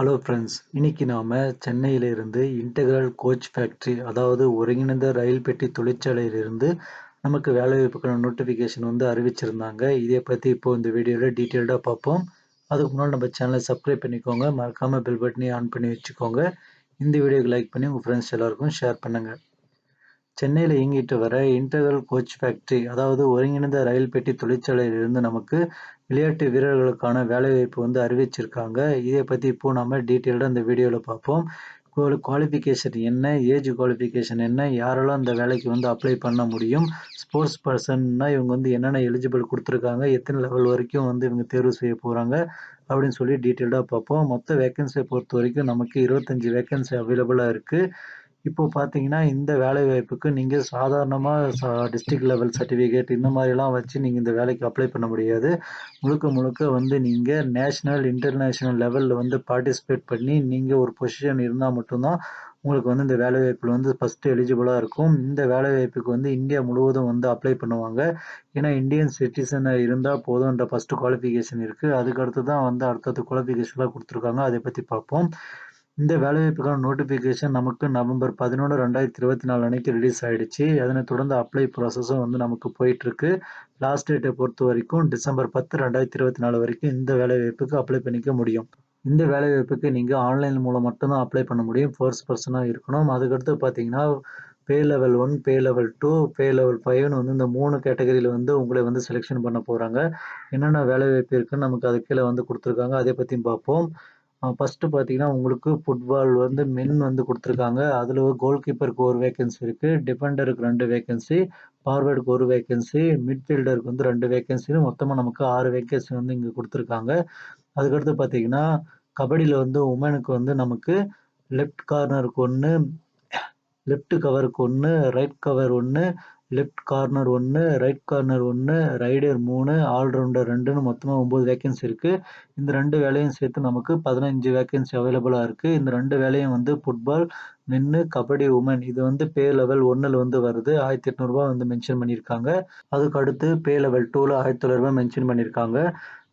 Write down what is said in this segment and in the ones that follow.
Hello friends, இன்னைக்கு நாம சென்னையிலிருந்து இன்டெக்ரல் கோச் ஃபேக்டரி, அதாவது ஒருங்கிணைந்த ரயில் பெட்டி தொழிற்சாலையிலிருந்து நமக்கு வேலைவாய்ப்புக்கான நோட்டிஃபிகேஷன் அறிவிச்சிருந்தாங்க. இதை பற்றி இப்போ இந்த வீடியோவில் டீட்டெயில்டாக பார்ப்போம். அதுக்கு முன்னாடி நம்ம சேனலை சப்ஸ்கிரைப் பண்ணிக்கோங்க, மறக்காமல் பெல் பட்டனையும் ஆன் பண்ணி வச்சுக்கோங்க. இந்த வீடியோக்கு லைக் பண்ணி உங்கள் ஃப்ரெண்ட்ஸ் எல்லாருக்கும் ஷேர் பண்ணுங்கள். சென்னையில் இயங்கிட்டு வர இன்டெக்ரல் கோச் ஃபேக்டரி, அதாவது ஒருங்கிணைந்த ரயில் பெட்டி தொழிற்சாலையிலிருந்து நமக்கு விளையாட்டு வீரர்களுக்கான வேலைவாய்ப்பு அறிவிச்சிருக்காங்க. இதை பற்றி இப்போ நம்ம டீட்டெயில்டாக இந்த வீடியோவில் பார்ப்போம். குவாலிஃபிகேஷன் என்ன, ஏஜ் குவாலிஃபிகேஷன் என்ன, யாரெல்லாம் அந்த வேலைக்கு அப்ளை பண்ண முடியும், ஸ்போர்ட்ஸ் பர்சன்னா இவங்க என்னென்ன எலிஜிபிள் கொடுத்துருக்காங்க, எத்தனை லெவல் வரைக்கும் இவங்க தேர்வு செய்ய போகிறாங்க அப்படின்னு சொல்லி டீட்டெயில்டாக பார்ப்போம். மொத்த வேகன்சியை பொறுத்த வரைக்கும் நமக்கு 25 வேகன்சி அவைலபிளாக இருக்குது. இப்போ பார்த்தீங்கன்னா, இந்த வேலைவாய்ப்புக்கு நீங்க சாதாரணமா டிஸ்ட்ரிக்ட் லெவல் சர்டிஃபிகேட் இந்த மாதிரிலாம் வச்சு நீங்க இந்த வேலைக்கு அப்ளை பண்ண முடியாது. முழுக்க முழுக்க நீங்க நேஷனல், இன்டர்நேஷனல் லெவல்ல பார்ட்டிசிபேட் பண்ணி நீங்க ஒரு பொசிஷன் இருந்தா மட்டும் தான் உங்களுக்கு இந்த வேலைவாய்ப்புல ஃபர்ஸ்ட் எலிஜிபிளா இருக்கும். இந்த வேலைவாய்ப்புக்கு இந்தியா முழுவதும் அப்ளை பண்ணுவாங்க. ஏன்னா இந்தியன் சிட்டிசனா இருந்தா போதும்ன்ற ஃபர்ஸ்ட் குவாலிஃபிகேஷன் இருக்கு. அதுக்கு அடுத்து தான் அடுத்தடுத்த குவாலிஃபிகேஷன்லாம் கொடுத்துருக்காங்க. அதை பத்தி பார்ப்போம். இந்த வேலைவாய்ப்புக்கான நோட்டிஃபிகேஷன் நமக்கு நவம்பர் 11, 2024 அன்னைக்கு ரிலீஸ் ஆயிடுச்சு. அதனைத் தொடர்ந்து அப்ளை ப்ராசஸும் நமக்கு போயிட்டு இருக்கு. லாஸ்ட் டேட்டை பொறுத்த வரைக்கும் டிசம்பர் 10, 2024 வரைக்கும் இந்த வேலைவாய்ப்புக்கு அப்ளை பண்ணிக்க முடியும். இந்த வேலைவாய்ப்புக்கு நீங்க ஆன்லைன் மூலம் மட்டும்தான் அப்ளை பண்ண முடியும். ஃபர்ஸ்ட் பர்சனா இருக்கணும். அதுக்கடுத்து பார்த்தீங்கன்னா, pay level 1, pay level 2, pay level 5ன்னு இந்த 3 கேட்டகரியில உங்களை செலெக்ஷன் பண்ண போறாங்க. என்னென்ன வேலைவாய்ப்பு இருக்குன்னு நமக்கு அது கீழே கொடுத்துருக்காங்க. அதை பத்தியும் பார்ப்போம். ஃபர்ஸ்ட் பார்த்தீங்கன்னா, உங்களுக்கு ஃபுட்பால் மென் குடுத்துருக்காங்க. அதுல கோல் கீப்பருக்கு 1 வேக்கன்சி இருக்கு. டிஃபெண்டருக்கு 2 வேக்கன்சி, ஃபார்வர்டுக்கு 1 வேக்கன்சி, மிட்ஃபீல்டருக்கு 2 வேக்கன்சின்னு மொத்தமா நமக்கு 6 வேக்கன்சி இங்க குடுத்துருக்காங்க. அதுக்கடுத்து பார்த்தீங்கன்னா, கபடியில உமனுக்கு நமக்கு லெஃப்ட் கார்னருக்கு 1, லெஃப்ட் கவருக்கு 1, right cover 1, left corner 1, right corner 1, raider 3, allrounder 2ன்னு மொத்தமா 9 வேக்கன்சி இருக்கு. இந்த 2 வேலையும் சேர்த்து நமக்கு 15 வேக்கன்சி அவைலபிளா இருக்கு. இந்த 2 வேலையும் ஃபுட்பால் மென்னு, கபடி உமன் இது பே லெவல் 1ல வருது. ரூ. 1800 மென்ஷன் பண்ணியிருக்காங்க. அதுக்கு அடுத்து பே லெவல் 2ல ரூ. 1900 மென்ஷன் பண்ணியிருக்காங்க.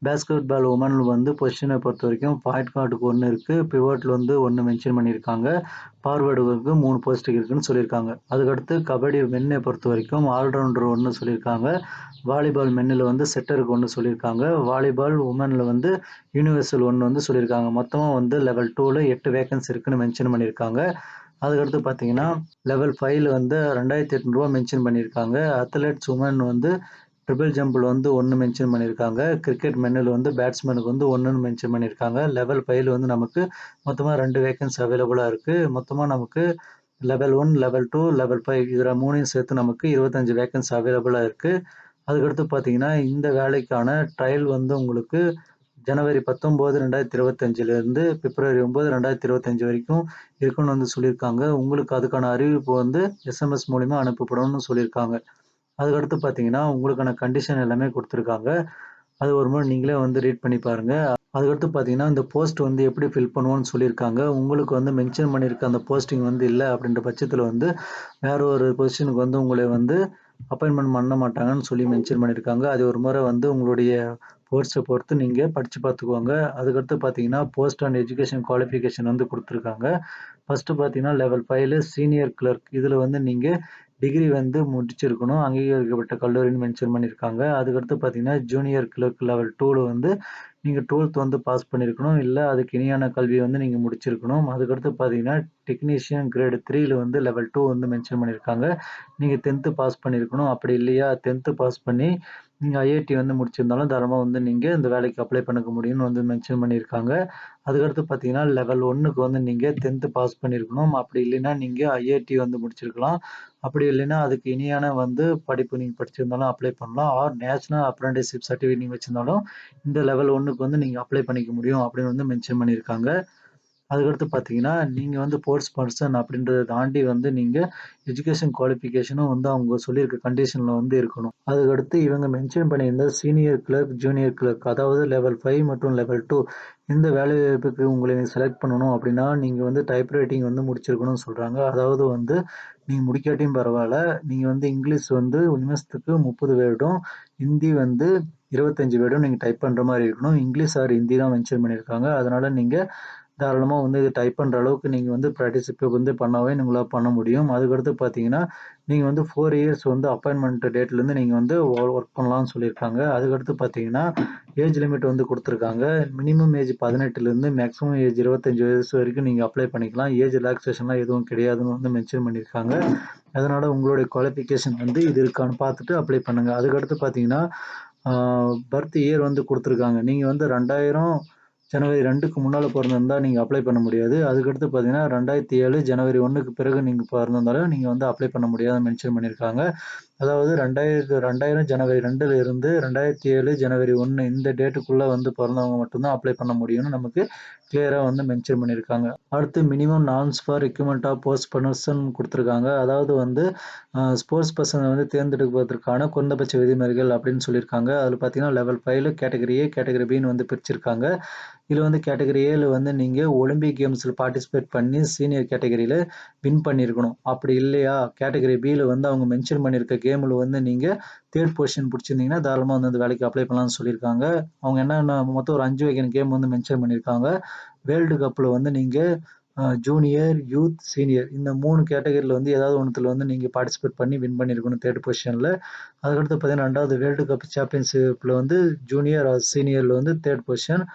பேஸ்கெட் பால் உமன் பொசிஷனை பொறுத்த வரைக்கும் பாயிண்ட் கார்டுக்கு 1 இருக்கு. பிவோட்ல 1 மென்ஷன் பண்ணியிருக்காங்க. ஃபார்வர்டுக்கு 3 போஸ்ட் இருக்குன்னு சொல்லியிருக்காங்க. அதுக்கடுத்து கபடி மென்னை பொறுத்த வரைக்கும் ஆல்ரவுண்டர் 1 சொல்லியிருக்காங்க. வாலிபால் மென்னில் செட்டருக்கு 1 சொல்லியிருக்காங்க. வாலிபால் உமனில் யூனிவர்சல் 1 சொல்லியிருக்காங்க. மொத்தமாக லெவல் 2ல 8 வேகன்சி இருக்குன்னு மென்ஷன் பண்ணியிருக்காங்க. அதுக்கடுத்து பார்த்தீங்கன்னா, லெவல் 5ல ரூ. 2800 மென்ஷன் பண்ணியிருக்காங்க. அத்லெட்ஸ் உமன் ட்ரிபிள் ஜம்பில் 1 மென்ஷன் பண்ணியிருக்காங்க. கிரிக்கெட் மென்னில் பேட்ஸ்மேனுக்கு 1ன்னு மென்ஷன் பண்ணியிருக்காங்க. லெவல் 5ல நமக்கு மொத்தமாக 2 வேகன்சி அவைலபிளாக இருக்குது. மொத்தமாக நமக்கு லெவல் 1, லெவல் 2, லெவல் 5 இதில் 3யும் சேர்த்து நமக்கு 25 வேகன்சி அவைலபிளாக இருக்குது. அதுக்கடுத்து பார்த்தீங்கன்னா, இந்த வேலைக்கான ட்ரையல் உங்களுக்கு ஜனவரி 19, 2025லேருந்து பிப்ரவரி 9, 2025 வரைக்கும் இருக்குன்னு சொல்லியிருக்காங்க. உங்களுக்கு அதுக்கான அறிவிப்பு எஸ்எம்எஸ் மூலிமா அனுப்பப்படும்னு சொல்லியிருக்காங்க. அதுக்கடுத்து பார்த்தீங்கன்னா, உங்களுக்கான கண்டிஷன் எல்லாமே கொடுத்துருக்காங்க. அது ஒரு முறை நீங்களே ரீட் பண்ணி பாருங்க. அதுக்கடுத்து பார்த்தீங்கன்னா, இந்த போஸ்ட் எப்படி ஃபில் பண்ணுவோம்னு சொல்லியிருக்காங்க. உங்களுக்கு மென்ஷன் பண்ணியிருக்க அந்த போஸ்டிங் இல்ல அப்படின்ற பட்சத்தில வேற ஒரு பொசிஷனுக்கு உங்களை அப்பாயின்ட்மென்ட் பண்ண மாட்டாங்கன்னு சொல்லி மென்ஷன் பண்ணியிருக்காங்க. அது ஒரு முறை உங்களுடைய போஸ்ட்டை பொறுத்து நீங்க படிச்சு பார்த்துக்கோங்க. அதுக்கடுத்து பார்த்தீங்கன்னா, போஸ்ட் அண்ட் எஜுகேஷன் குவாலிஃபிகேஷன் கொடுத்துருக்காங்க. ஃபர்ஸ்ட் பார்த்தீங்கன்னா, லெவல் 5ல சீனியர் கிளர்க் இதுல நீங்க டிகிரி முடிச்சிருக்கணும். அங்கீகரிக்கப்பட்ட கல்லூரின்னு மென்ஷன் பண்ணியிருக்காங்க. அதுக்கடுத்து பார்த்தீங்கன்னா, ஜூனியர் கிளர்க் லெவல் 2ல நீங்க 12th பாஸ் பண்ணியிருக்கணும். இல்ல அதுக்கு இணையான கல்வி நீங்க முடிச்சிருக்கணும். அதுக்கடுத்து பார்த்தீங்கன்னா, டெக்னீஷியன் கிரேட் 3ல லெவல் 2 மென்ஷன் பண்ணியிருக்காங்க. நீங்க 10th பாஸ் பண்ணியிருக்கணும். அப்படி இல்லையா 10th பாஸ் பண்ணி நீங்க ஐஐடி முடிச்சிருந்தாலும் தாராளமா நீங்க இந்த வேலைக்கு அப்ளை பண்ணிக்க முடியும்னு மென்ஷன் பண்ணியிருக்காங்க. அதுக்கடுத்து பார்த்தீங்கன்னா, லெவல் 1க்கு நீங்க 10th பாஸ் பண்ணியிருக்கணும். அப்படி இல்லைன்னா நீங்க ஐஐடி முடிச்சிருக்கலாம். அப்படி இல்லைன்னா அதுக்கு இணையான படிப்பு நீங்க படிச்சிருந்தாலும் அப்ளை பண்ணலாம். ஆர் நேஷனல் அப்ரெண்டிஸ்ஷிப் சர்டிஃபிகேட் நீங்க வச்சிருந்தாலும் இந்த லெவல் 1க்கு நீங்க அப்ளை பண்ணிக்க முடியும் அப்படின்னு மென்ஷன் பண்ணியிருக்காங்க. அதுக்கடுத்து பார்த்தீங்கன்னா, நீங்க ஸ்போர்ட்ஸ் பர்சன் அப்படின்றத தாண்டி நீங்க எஜுகேஷன் குவாலிஃபிகேஷனும் அவங்க சொல்லியிருக்க கண்டிஷன்ல இருக்கணும். அதுக்கடுத்து இவங்க மென்ஷன் பண்ணியிருந்த சீனியர் கிளர்க், ஜூனியர் கிளர்க் அதாவது லெவல் 5 மற்றும் லெவல் 2 இந்த வேலைவாய்ப்புக்கு உங்களை செலக்ட் பண்ணணும் அப்படின்னா, நீங்க டைப் ரைட்டிங் முடிச்சிருக்கணும்னு சொல்றாங்க. அதாவது நீங்க முடிக்காட்டியும் பரவாயில்ல. நீங்க இங்கிலீஷ் நிமிஷத்துக்கு 30 வேர்டும், ஹிந்தி 25 வேர்டும் நீங்க டைப் பண்ற மாதிரி இருக்கணும். இங்கிலீஷ் ஆர் ஹிந்தி தான் மென்ஷன் பண்ணியிருக்காங்க. அதனால நீங்க தாராளமா வந்து இது டைப் பண்ற அளவுக்கு நீங்க வந்து பார்ட்டிசிபேட் வந்து பண்ணாவே உங்களால பண்ண முடியும். அதுக்கடுத்து பார்த்தீங்கன்னா, நீங்க வந்து 4 இயர்ஸ் வந்து அப்பாயின்ட்மென்ட் டேட்லேருந்து நீங்க வந்து ஒர்க் பண்ணலாம்னு சொல்லியிருக்காங்க. அதுக்கடுத்து பார்த்தீங்கன்னா, ஏஜ் லிமிட் வந்து குடுத்துருக்காங்க. மினிமம் ஏஜ் 18லேருந்து மேக்ஸிமம் ஏஜ் 25 வயசு வரைக்கும் நீங்க அப்ளை பண்ணிக்கலாம். ஏஜ் ரிலாக்சேஷன்லாம் எதுவும் கிடையாதுன்னு வந்து மென்ஷன் பண்ணியிருக்காங்க. அதனால உங்களுடைய குவாலிஃபிகேஷன் வந்து இது இருக்கான்னு பார்த்துட்டு அப்ளை பண்ணுங்க. அதுக்கடுத்து பார்த்தீங்கன்னா, ஆ பர்த் இயர் வந்து குடுத்துருக்காங்க. நீங்க வந்து 2000 ஜனவரி 2க்கு முன்னால பொறந்திருந்தா நீங்க அப்ளை பண்ண முடியாது. அதுக்கடுத்து பார்த்தீங்கன்னா, 2007 ஜனவரி 1க்கு பிறகு நீங்க பொறந்திருந்தாலும் நீங்க வந்து அப்ளை பண்ண முடியாதுன்னு மென்ஷன் பண்ணியிருக்காங்க. அதாவது 2000 ஜனவரி 2ல இருந்து 2007 ஜனவரி 1 இந்த டேட்டுக்குள்ள வந்து பொறந்தவங்க மட்டும் தான் அப்ளை பண்ண முடியும்னு நமக்கு கிளியரா வந்து மென்ஷன் பண்ணியிருக்காங்க. அடுத்து minimum norms for recruitment of post person குடுத்துருக்காங்க. அதாவது வந்து ஸ்போர்ட்ஸ் பர்சன வந்து தேர்ந்தெடுப்பதற்கான குறைந்தபட்ச விதிமுறைகள் அப்படின்னு சொல்லியிருக்காங்க. அதில பார்த்தீங்கன்னா, லெவல் 5ல கேட்டகரி ஏ, கேட்டகரி பின்னு வந்து பிரிச்சிருக்காங்க. இதுல வந்து கேட்டகரி ஏல வந்து நீங்க ஒலிம்பிக் கேம்ஸ்ல பார்ட்டிசிபேட் பண்ணி சீனியர் கேட்டகரியில வின் பண்ணியிருக்கணும். அப்படி இல்லையா, கேட்டகரி பில வந்து அவங்க மென்ஷன் பண்ணியிருக்க கேம்ல வந்து நீங்க 3 பொசிஷன் பிடிச்சிருந்தீங்கன்னா, தாராளமா வந்து அந்த வேலைக்கு அப்ளை பண்ணலாம்னு சொல்லியிருக்காங்க. அவங்க என்னன்னா மொத்தம் ஒரு 5 வகையான கேம் வந்து மென்ஷன் பண்ணியிருக்காங்க. வேர்ல்டு கப்ல வந்து நீங்க ஜூனியர், யூத், சீனியர் இந்த 3 கேட்டகரில வந்து ஏதாவது ஒண்ணுத்துல வந்து நீங்க பார்ட்டிசிபேட் பண்ணி வின் பண்ணியிருக்கணும் 3 பொசிஷன்ல. அதுக்கடுத்து பார்த்தீங்கன்னா, 2வது வேர்ல்டு கப் சாம்பியன்ஷிப்ல வந்து ஜூனியர் ஆர் சீனியர்ல வந்து 3 பொசிஷன்.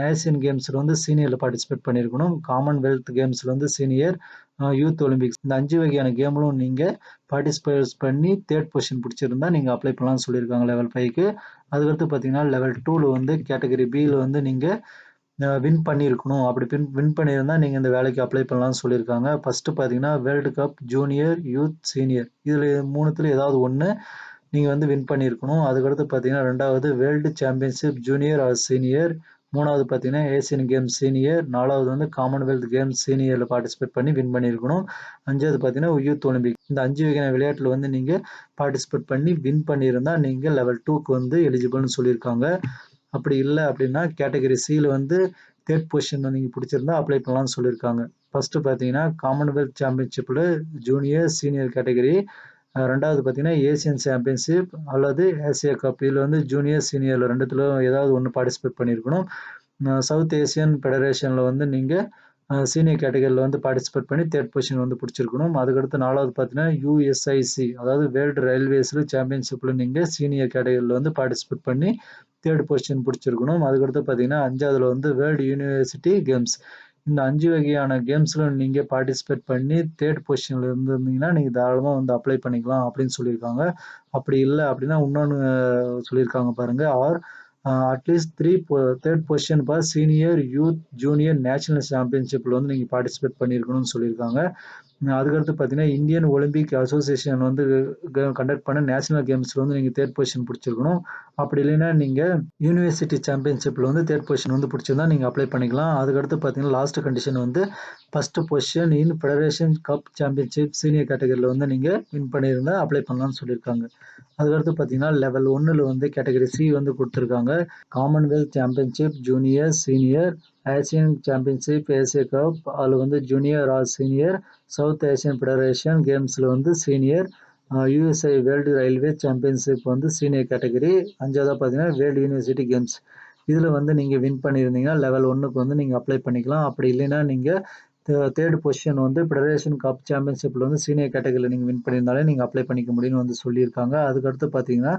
ஏசியன் கேம்ஸ்ல வந்து சீனியர்ல பார்ட்டிசிபேட் பண்ணியிருக்கணும். காமன்வெல்த் கேம்ஸ்ல வந்து சீனியர், யூத் ஒலிம்பிக்ஸ் இந்த 5 வகையான கேம்லும் நீங்க பார்ட்டிசிபேட் பண்ணி 3 பொசிஷன் பிடிச்சிருந்தா நீங்க அப்ளை பண்ணலாம்னு சொல்லியிருக்காங்க லெவல் 5க்கு. அதுக்கடுத்து பார்த்தீங்கன்னா, லெவல் 2ல வந்து கேட்டகரி பில வந்து நீங்க வின் பண்ணியிருக்கணும். அப்படி வின் பண்ணியிருந்தா நீங்க இந்த வேலைக்கு அப்ளை பண்ணலாம்னு சொல்லியிருக்காங்க. ஃபர்ஸ்ட் பார்த்தீங்கன்னா, world cup junior, youth, senior இதுல 3த்துல ஏதாவது ஒண்ணு நீங்க வந்து வின் பண்ணியிருக்கணும். அதுக்கடுத்து பார்த்தீங்கன்னா, 2வது world championship junior or senior. 3வது பார்த்தீங்கன்னா, ஏசியன் கேம்ஸ் சீனியர். 4வது வந்து காமன்வெல்த் கேம்ஸ் சீனியர்ல பார்ட்டிசிபேட் பண்ணி வின் பண்ணியிருக்கணும். 5வது பார்த்தீங்கன்னா, யூத் ஒலிம்பிக். இந்த 5 வகையான விளையாட்டுல வந்து நீங்க பார்ட்டிசிபேட் பண்ணி வின் பண்ணியிருந்தா நீங்க லெவல் 2க்கு வந்து எலிஜிபிள்னு சொல்லியிருக்காங்க. அப்படி இல்ல அப்படின்னா, கேட்டகரி சில வந்து 3 பொசிஷன் நீங்க பிடிச்சிருந்தா அப்ளை பண்ணலாம்னு சொல்லியிருக்காங்க. ஃபர்ஸ்ட் பார்த்தீங்கன்னா, காமன்வெல்த் சாம்பியன்ஷிப்ல ஜூனியர், சீனியர் கேட்டகரி. 2வது பார்த்தீங்கன்னா, ஏசியன் சாம்பியன்ஷிப் அல்லது ஆசியா கப். இதுல வந்து ஜூனியர், சீனியர்ல 2த்துல ஏதாவது ஒண்ணு பார்ட்டிசிபேட் பண்ணியிருக்கணும். சவுத் ஏசியன் ஃபெடரேஷன்ல வந்து நீங்க சீனியர் கேட்டகரியில வந்து பார்ட்டிசிபேட் பண்ணி 3 பொசிஷன் வந்து பிடிச்சிருக்கணும். அதுக்கடுத்து 4வது பார்த்தீங்கன்னா, யுஎஸ்ஐசி அதாவது வேர்ல்டு ரயில்வேஸ்ல சாம்பியன்ஷிப்ல நீங்க சீனியர் கேட்டகரியில வந்து பார்ட்டிசிபேட் பண்ணி 3 பொசிஷன் பிடிச்சிருக்கணும். அதுக்கடுத்து பார்த்தீங்கன்னா, 5வதுல வந்து வேர்ல்டு யூனிவர்சிட்டி கேம்ஸ். இந்த 5 வகையான கேம்ஸ்ல நீங்க பார்ட்டிசிபேட் பண்ணி 3 பொசிஷன்ல இருந்திருந்தீங்கன்னா, நீங்க தாராளமா வந்து அப்ளை பண்ணிக்கலாம் அப்படின்னு சொல்லியிருக்காங்க. அப்படி இல்ல அப்படின்னா இன்னொன்னு சொல்லியிருக்காங்க பாருங்க. Or at least 3 position for senior, youth, junior national சாம்பியன்ஷிப்ல வந்து நீங்க பார்ட்டிசிபேட் பண்ணியிருக்கணும்னு சொல்லியிருக்காங்க. அதுக்கடுத்து பார்த்தீங்கன்னா, இந்தியன் ஒலிம்பிக் அசோசியேஷன் வந்து கண்டக்ட் பண்ண நேஷனல் கேம்ஸ்ல வந்து நீங்க 3 பொசிஷன் பிடிச்சிருக்கணும். அப்படி இல்லைன்னா நீங்க யூனிவர்சிட்டி சாம்பியன்ஷிப்ல வந்து 3 பொசிஷன் வந்து பிடிச்சிருந்தா நீங்க அப்ளை பண்ணிக்கலாம். அதுக்கடுத்து பார்த்தீங்கன்னா, லாஸ்ட் கண்டிஷன் வந்து first position in federation cup championship senior கேட்டகரியில வந்து நீங்க வின் பண்ணியிருந்தா அப்ளை பண்ணலாம்னு சொல்லியிருக்காங்க. அதுக்கடுத்து பார்த்தீங்கன்னா, லெவல் 1ல வந்து கேட்டகரி சி வந்து குடுத்துருக்காங்க. Commonwealth championship junior, senior, Asian championship, Asia cup அதுல வந்து junior or senior, South Asian Federation கேம்ஸ்ல வந்து senior, USI world railway championship வந்து சீனியர் கேட்டகரி. 5வதா பார்த்தீங்கன்னா, வேர்ல்டு யூனிவர்சிட்டி கேம்ஸ். இதுல வந்து நீங்க வின் பண்ணியிருந்தீங்கன்னா, லெவல் 1க்கு வந்து நீங்க அப்ளை பண்ணிக்கலாம். அப்படி இல்லைன்னா நீங்க 3 பொசிஷன் வந்து ஃபெடரேஷன் கப் சாம்பியன்ஷிப்ல வந்து சீனியர் கேட்டகரியில நீங்க வின் பண்ணியிருந்தாலே நீங்க அப்ளை பண்ணிக்க முடியும்னு வந்து சொல்லியிருக்காங்க. அதுக்கடுத்து பார்த்தீங்கன்னா,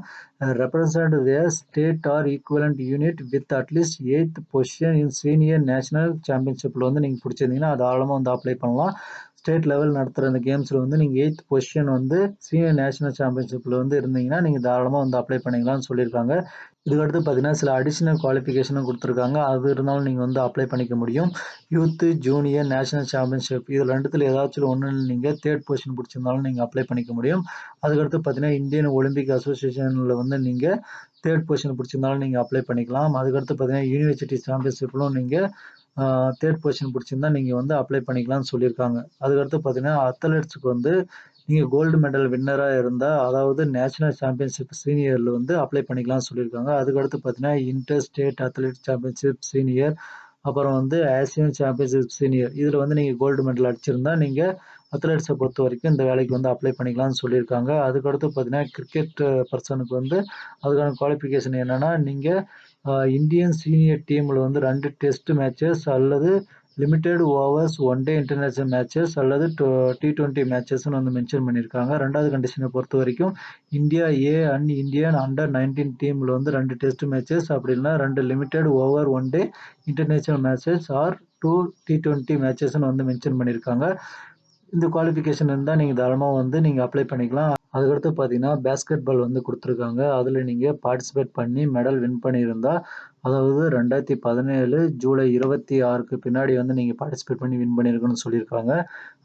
represent their state or equivalent unit with at least 8த் பொசிஷன் இன் சீனியர் நேஷனல் சாம்பியன்ஷிப்ல வந்து நீங்க பிடிச்சிருந்தீங்கன்னா, தாராளமா வந்து அப்ளை பண்ணலாம். ஸ்டேட் லெவல் நடத்துற அந்த கேம்ஸ்ல வந்து நீங்க 8த் பொசிஷன் வந்து சீனியர் நேஷனல் சாம்பியன்ஷிப்ல வந்து இருந்தீங்கன்னா, நீங்க தாராளமா வந்து அப்ளை பண்ணிக்கலாம்னு சொல்லியிருக்காங்க. இதுக்கடுத்து பார்த்தீங்கன்னா, சில அடிஷனல் குவாலிஃபிகேஷனும் குடுத்துருக்காங்க. அது இருந்தாலும் நீங்க வந்து அப்ளை பண்ணிக்க முடியும். யூத், ஜூனியர், நேஷனல் சாம்பியன்ஷிப் இதுல 2த்துல ஏதாச்சும் ஒண்ணுல நீங்க 3 பொசிஷன் பிடிச்சிருந்தாலும் நீங்க அப்ளை பண்ணிக்க முடியும். அதுக்கடுத்து பார்த்தீங்கன்னா, இந்தியன் ஒலிம்பிக் அசோசியேஷன்ல வந்து நீங்க 3 பொசிஷன் பிடிச்சிருந்தாலும் நீங்க அப்ளை பண்ணிக்கலாம். அதுக்கடுத்து பார்த்தீங்கன்னா, யூனிவர்சிட்டி சாம்பியன்ஷிப்லும் நீங்க 3 பொசிஷன் பிடிச்சிருந்தா நீங்க வந்து அப்ளை பண்ணிக்கலாம்னு சொல்லியிருக்காங்க. அதுக்கடுத்து பார்த்தீங்கன்னா, அத்லெட்ஸ்க்கு வந்து நீங்க கோல்டு மெடல் வின்னரா இருந்தா, அதாவது நேஷனல் சாம்பியன்ஷிப் சீனியர்ல வந்து அப்ளை பண்ணிக்கலாம்னு சொல்லியிருக்காங்க. அதுக்கடுத்து பார்த்தீங்கன்னா, inter state athlete championship senior, அப்புறம் வந்து ஆசியன் சாம்பியன்ஷிப் சீனியர் இதுல வந்து நீங்க கோல்டு மெடல் அடிச்சிருந்தா, நீங்க அத்லெட்ஸ பொறுத்தவரைக்கும் இந்த வேலைக்கு வந்து அப்ளை பண்ணிக்கலாம்னு சொல்லியிருக்காங்க. அதுக்கடுத்து பார்த்தீங்கன்னா, கிரிக்கெட் பெர்சனுக்கு வந்து அதுக்கான குவாலிஃபிகேஷன் என்னன்னா, நீங்க இந்தியன் சீனியர் டீம்ல வந்து 2 டெஸ்ட் மேட்சஸ் அல்லது limited overs one day international matches அல்லது T20 மேட்சஸ்ன்னு வந்து மென்ஷன் பண்ணியிருக்காங்க. 2வது கண்டிஷனை பொறுத்த வரைக்கும் India A and Indian under 19 டீமில் வந்து 2 டெஸ்ட் மேட்சஸ் அப்படி இல்லைனா 2 limited over one day international matches or 2 T20 மேட்சஸ்ன்னு வந்து மென்ஷன் பண்ணியிருக்காங்க. இந்த குவாலிஃபிகேஷன் இருந்தால் நீங்கள் தாராளமாக வந்து நீங்கள் அப்ளை பண்ணிக்கலாம். அதுக்கடுத்து பார்த்தீங்கன்னா பேஸ்கெட் பால் வந்து கொடுத்துருக்காங்க. அதில் நீங்கள் பார்ட்டிசிபேட் பண்ணி மெடல் வின் பண்ணியிருந்தா, அதாவது 2017 ஜூலை 26க்கு பின்னாடி வந்து நீங்கள் பார்ட்டிசிபேட் பண்ணி வின் பண்ணியிருக்கணும்னு சொல்லியிருக்காங்க.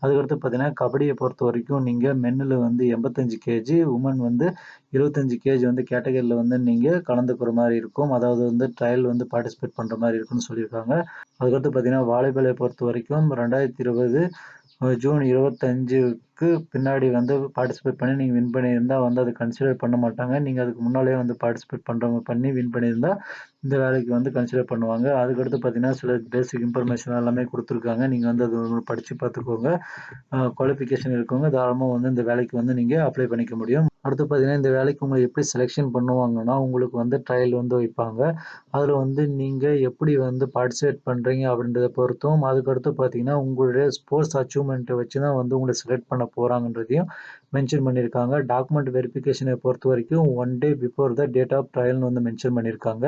அதுக்கடுத்து பார்த்தீங்கன்னா கபடியை பொறுத்த வரைக்கும் நீங்கள் மென்னில் வந்து 85 கேஜி, உமன் வந்து 25 கேஜி வந்து கேட்டகரியில் வந்து நீங்கள் கலந்துக்கிற மாதிரி இருக்கும். அதாவது வந்து ட்ரையல் வந்து பார்ட்டிசிபேட் பண்ணுற மாதிரி இருக்குன்னு சொல்லியிருக்காங்க. அதுக்கடுத்து பார்த்தீங்கன்னா வாலிபாலை பொறுத்த வரைக்கும் 2020 ஜூன் 25க்கு பின்னாடி வந்து பார்ட்டிசிபேட் பண்ணி நீங்கள் வின் பண்ணியிருந்தா வந்து அதை கன்சிடர் பண்ண மாட்டாங்க. நீங்கள் அதுக்கு முன்னாலே வந்து பார்ட்டிசிபேட் பண்ணி வின் பண்ணியிருந்தா இந்த வேலைக்கு வந்து கன்சிடர் பண்ணுவாங்க. அதுக்கடுத்து பார்த்தீங்கன்னா சில பேசிக் இன்ஃபர்மேஷன் எல்லாமே கொடுத்துருக்காங்க. நீங்கள் வந்து அது படித்து பார்த்துக்கோங்க. குவாலிஃபிகேஷன் இருக்கவங்க தாராளமாக வந்து இந்த வேலைக்கு வந்து நீங்கள் அப்ளை பண்ணிக்க முடியும். அடுத்து பார்த்தீங்கன்னா இந்த வேலைக்கு உங்களை எப்படி செலெக்ஷன் பண்ணுவாங்கன்னா, உங்களுக்கு வந்து ட்ரையல் வந்து வைப்பாங்க. அதில் வந்து நீங்கள் எப்படி வந்து பார்ட்டிசிபேட் பண்ணுறீங்க அப்படின்றத பொறுத்தும், அதுக்கடுத்து பார்த்தீங்கன்னா உங்களுடைய ஸ்போர்ட்ஸ் அச்சீவ்மெண்ட்டை வச்சு தான் வந்து உங்களை செலக்ட் பண்ண போகிறாங்கன்றதையும் மென்ஷன் பண்ணியிருக்காங்க. டாக்குமெண்ட் வெரிஃபிகேஷனை பொறுத்த வரைக்கும் 1 day before the date of ட்ரையல்னு வந்து மென்ஷன் பண்ணியிருக்காங்க.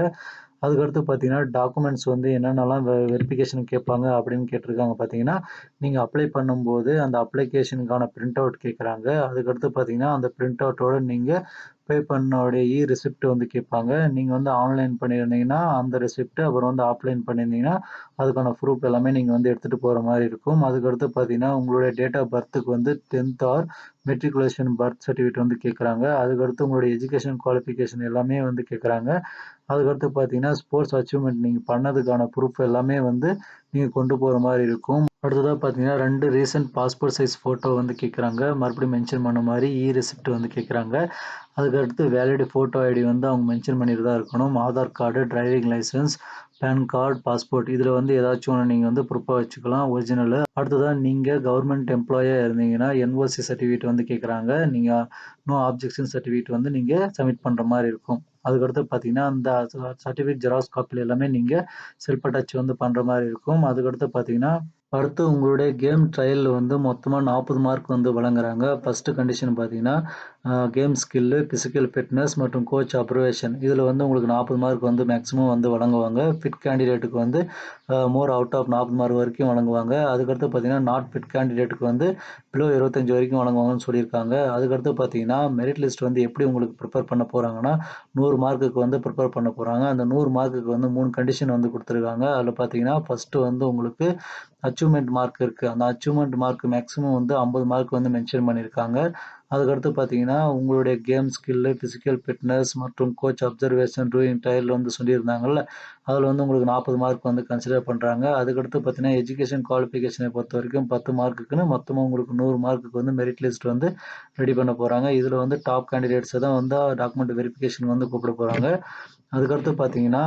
அதுக்கடுத்து பார்த்தீங்கன்னா டாக்குமெண்ட்ஸ் வந்து என்னென்னலாம் வெரிஃபிகேஷன் கேட்பாங்க அப்படின்னு கேட்டிருக்காங்க பார்த்தீங்கன்னா, நீங்கள் அப்ளை பண்ணும்போது அந்த அப்ளிகேஷனுக்கான பிரிண்ட் அவுட் கேட்குறாங்க. அதுக்கடுத்து பார்த்தீங்கன்னா, அந்த பிரிண்ட் அவுட்டோட நீங்கள் பே பண்ணோடைய ரெசிப்ட் வந்து கேட்பாங்க. நீங்கள் வந்து ஆன்லைன் பண்ணியிருந்தீங்கன்னா அந்த ரெசிப்ட், அப்புறம் வந்து ஆஃப்லைன் பண்ணியிருந்தீங்கன்னா அதுக்கான ப்ரூஃப் எல்லாமே நீங்கள் வந்து எடுத்துகிட்டு போகிற மாதிரி இருக்கும். அதுக்கடுத்து பார்த்தீங்கன்னா, உங்களுடைய டேட் ஆஃப் பர்த்துக்கு வந்து 10th R matriculation birth certificate வந்து கேட்குறாங்க. அதுக்கடுத்து உங்களுடைய எஜுகேஷன் குவாலிஃபிகேஷன் எல்லாமே வந்து கேட்குறாங்க. அதுக்கடுத்து பார்த்தீங்கன்னா, ஸ்போர்ட்ஸ் அச்சீவ்மெண்ட் நீங்கள் பண்ணதுக்கான ப்ரூஃப் எல்லாமே வந்து நீங்கள் கொண்டு போகிற மாதிரி இருக்கும். அடுத்ததாக பார்த்தீங்கன்னா 2 ரீசெண்ட் பாஸ்போர்ட் சைஸ் ஃபோட்டோ வந்து கேட்குறாங்க. மறுபடியும் மென்ஷன் பண்ண மாதிரி ரெசிப்ட் வந்து கேட்குறாங்க. அதுக்கடுத்து வேலிட் ஃபோட்டோ ஐடி வந்து அவங்க மென்ஷன் பண்ணிட்டு தான் இருக்கணும். Aadhaar card, driving licence, PAN card, passport இதில் வந்து ஏதாச்சும் ஒன்று நீங்கள் வந்து ப்ரூஃபாக வச்சுக்கலாம் ஒரிஜினலு. அடுத்ததாக நீங்கள் கவர்மெண்ட் எம்ப்ளாயாக இருந்தீங்கன்னா என்ஓசி சர்டிஃபிகேட் வந்து கேட்குறாங்க. நீங்கள் நோ ஆப்ஜெக்ஷன் சர்டிஃபிகேட் வந்து நீங்கள் சப்மிட் பண்ணுற மாதிரி இருக்கும். அதுக்கடுத்து பார்த்தீங்கன்னா அந்த சர்டிஃபிகேட் ஜெராக்ஸ் காப்பியில் எல்லாமே நீங்கள் செல்ஃப் அட்டாச் வந்து பண்ணுற மாதிரி இருக்கும். அதுக்கடுத்து பார்த்தீங்கன்னா அடுத்து உங்களுடைய கேம் ட்ரையலில் வந்து மொத்தமாக 40 மார்க் வந்து வழங்குறாங்க. ஃபஸ்ட்டு கண்டிஷன் பார்த்தீங்கன்னா கேம் ஸ்கில்லு, ஃபிசிக்கல் ஃபிட்னஸ் மற்றும் கோச் அப்சர்வேஷன் இதில் வந்து உங்களுக்கு 40 மார்க் வந்து மேக்ஸிமம் வந்து வழங்குவாங்க. ஃபிட் கேண்டிடேட்டுக்கு வந்து மோர் அவுட் ஆஃப் 40 மார்க் வரைக்கும் வழங்குவாங்க. அதுக்கடுத்து பார்த்தீங்கன்னா நாட் ஃபிட் கேண்டிடேட்டுக்கு வந்து பிலோ 25 வரைக்கும் வழங்குவாங்கன்னு சொல்லியிருக்காங்க. அதுக்கடுத்து பார்த்தீங்கன்னா மெரிட் லிஸ்ட் வந்து எப்படி உங்களுக்கு ப்ரிப்பேர் பண்ண போகிறாங்கன்னா 100 மார்க்குக்கு வந்து ப்ரிப்பேர் பண்ண போகிறாங்க. அந்த 100 மார்க்குக்கு வந்து 3 கண்டிஷன் வந்து கொடுத்துருக்காங்க. அதில் பார்த்தீங்கன்னா ஃபஸ்ட்டு வந்து உங்களுக்கு அச்சீவ்மெண்ட் மார்க் இருக்குது. அந்த அச்சீவ்மெண்ட் மார்க் மேக்ஸிமம் வந்து 50 மார்க் வந்து மென்ஷன் பண்ணியிருக்காங்க. அதுக்கடுத்து பார்த்தீங்கன்னா உங்களுடைய கேம் ஸ்கில்லு, ஃபிசிக்கல் ஃபிட்னஸ் மற்றும் கோச் அப்சர்வேஷன் டூயிங் ட்ரையல் வந்து சொல்லியிருந்தாங்கல்ல, அதில் வந்து உங்களுக்கு 40 மார்க் வந்து கன்சிடர் பண்ணுறாங்க. அதுக்கடுத்து பார்த்தீங்கன்னா எஜுகேஷன் குவாலிஃபிகேஷனை பொறுத்த வரைக்கும் 10 மார்க்குக்குன்னு மொத்தமாக உங்களுக்கு 100 மார்க்குக்கு வந்து மெரிட் லிஸ்ட் வந்து ரெடி பண்ண போகிறாங்க. இதில் வந்து டாப் கேண்டிடேட்ஸை தான் வந்து டாக்குமெண்ட் வெரிஃபிகேஷன் வந்து கூப்பிட போகிறாங்க. அதுக்கடுத்து பார்த்தீங்கன்னா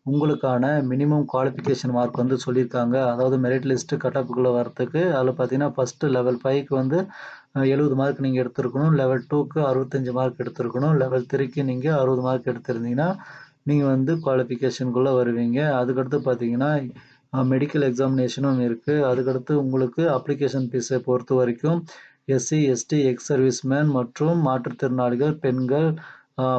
உங்களுக்கான மினிமம் குவாலிஃபிகேஷன் மார்க் வந்து சொல்லியிருக்காங்க. அதாவது மெரிட் லிஸ்ட்டு கட் ஆஃப்குள்ளே வரத்துக்கு அதில் பார்த்தீங்கன்னா ஃபஸ்ட்டு லெவல் 5க்கு வந்து 70 மார்க் நீங்கள் எடுத்திருக்கணும். லெவல் 2க்கு 65 மார்க் எடுத்திருக்கணும். லெவல் 3க்கு நீங்கள் 60 மார்க் எடுத்திருந்தீங்கன்னா நீங்கள் வந்து குவாலிஃபிகேஷனுக்குள்ளே வருவீங்க. அதுக்கடுத்து பார்த்தீங்கன்னா மெடிக்கல் எக்ஸாமினேஷனும் இருக்குது. அதுக்கடுத்து உங்களுக்கு அப்ளிகேஷன் ஃபீஸை பொறுத்த வரைக்கும் எஸ்சி, எஸ்டி, எக்ஸ் சர்வீஸ்மேன் மற்றும் மாற்றுத்திறனாளிகள், பெண்கள்,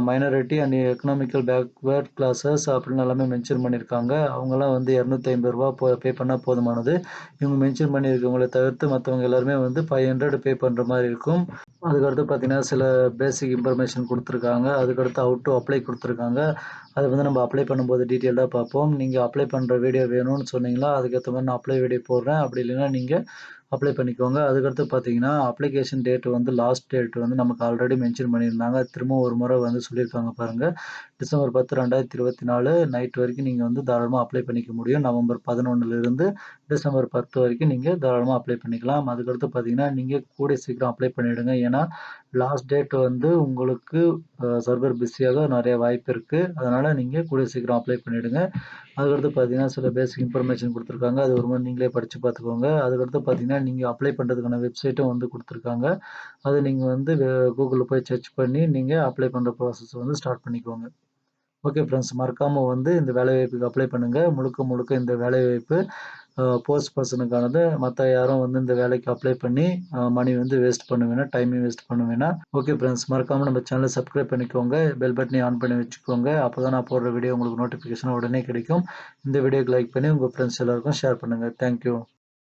minority and economical backward classes அப்படின்னு எல்லாமே மென்ஷன் பண்ணியிருக்காங்க. அவங்களாம் வந்து ₹250 பே பண்ணால் போதுமானது. இவங்க மென்ஷன் பண்ணியிருக்கவங்கள தவிர்த்து மற்றவங்க எல்லாருமே வந்து 500 பே பண்ணுற மாதிரி இருக்கும். அதுக்கடுத்து பார்த்தீங்கன்னா சில பேசிக் இன்ஃபர்மேஷன் கொடுத்துருக்காங்க. அதுக்கடுத்து ஹவ் டு அப்ளை கொடுத்துருக்காங்க. அதை வந்து நம்ம அப்ளை பண்ணும்போது டீட்டெயில்டாக பார்ப்போம். நீங்கள் அப்ளை பண்ணுற வீடியோ வேணும்னு சொன்னீங்களா, அதுக்கேற்ற மாதிரி நான் அப்ளை வீடியோ போடுறேன். அப்படி இல்லைன்னா நீங்கள் அப்ளை பண்ணிக்கோங்க. அதுக்கடுத்து பார்த்தீங்கன்னா அப்ளிகேஷன் டேட் வந்து லாஸ்ட் டேட் வந்து நமக்கு ஆல்ரெடி மென்ஷன் பண்ணியிருந்தாங்க. திரும்ப ஒரு முறை வந்து சொல்லியிருக்காங்க பாருங்கள். டிசம்பர் 10, 2024 நைட் வரைக்கும் நீங்கள் வந்து தாராளமாக அப்ளை பண்ணிக்க முடியும். நவம்பர் 11லிருந்து டிசம்பர் 10 வரைக்கும் நீங்கள் தாராளமாக அப்ளை பண்ணிக்கலாம். அதுக்கடுத்து பார்த்தீங்கன்னா நீங்கள் கூடிய சீக்கிரம் அப்ளை பண்ணிவிடுங்க. ஏன்னா லாஸ்ட் டேட் வந்து உங்களுக்கு சர்வர் பிஸியாக நிறைய வாய்ப்பு இருக்குது. அதனால் நீங்கள் கூடிய சீக்கிரம் அப்ளை பண்ணிவிடுங்க. அதுக்கடுத்து பார்த்தீங்கன்னா சில பேசிக் இன்ஃபர்மேஷன் கொடுத்துருக்காங்க. அது ஒரு மாதிரி நீங்களே படித்து பார்த்துக்கோங்க. அதுக்கடுத்து பார்த்தீங்கன்னா நீங்கள் அப்ளை பண்ணுறதுக்கான வெப்சைட்டும் வந்து கொடுத்துருக்காங்க. அது நீங்கள் வந்து கூகுளில் போய் சர்ச் பண்ணி நீங்கள் அப்ளை பண்ணுற ப்ராசஸ் வந்து ஸ்டார்ட் பண்ணிக்கோங்க. ஓகே ஃப்ரெண்ட்ஸ், மறக்காமல் வந்து இந்த வேலைவாய்ப்புக்கு அப்ளை பண்ணுங்கள். முழுக்க முழுக்க இந்த வேலைவாய்ப்பு போஸ்ட் பர்சனுக்கானது. மத்த யாரும் வந்து இந்த வேலைக்கு அப்ளை பண்ணி மணி வந்து வேஸ்ட் பண்ண வேணாம். டைமையும் வேஸ்ட் பண்ண வேணாம். ஓகே ஃப்ரெண்ட்ஸ், மறக்காம நம்ம சேனல சப்ஸ்கிரைப் பண்ணிக்கோங்க. பெல் பட்டனையும் ஆன் பண்ணி வச்சுக்கோங்க. அப்பதான் நான் போடுற வீடியோ உங்களுக்கு நோட்டிஃபிகேஷன் உடனே கிடைக்கும். இந்த வீடியோக்கு லைக் பண்ணி உங்க ஃப்ரெண்ட்ஸ் எல்லாருக்கும் ஷேர் பண்ணுங்க. Thank you.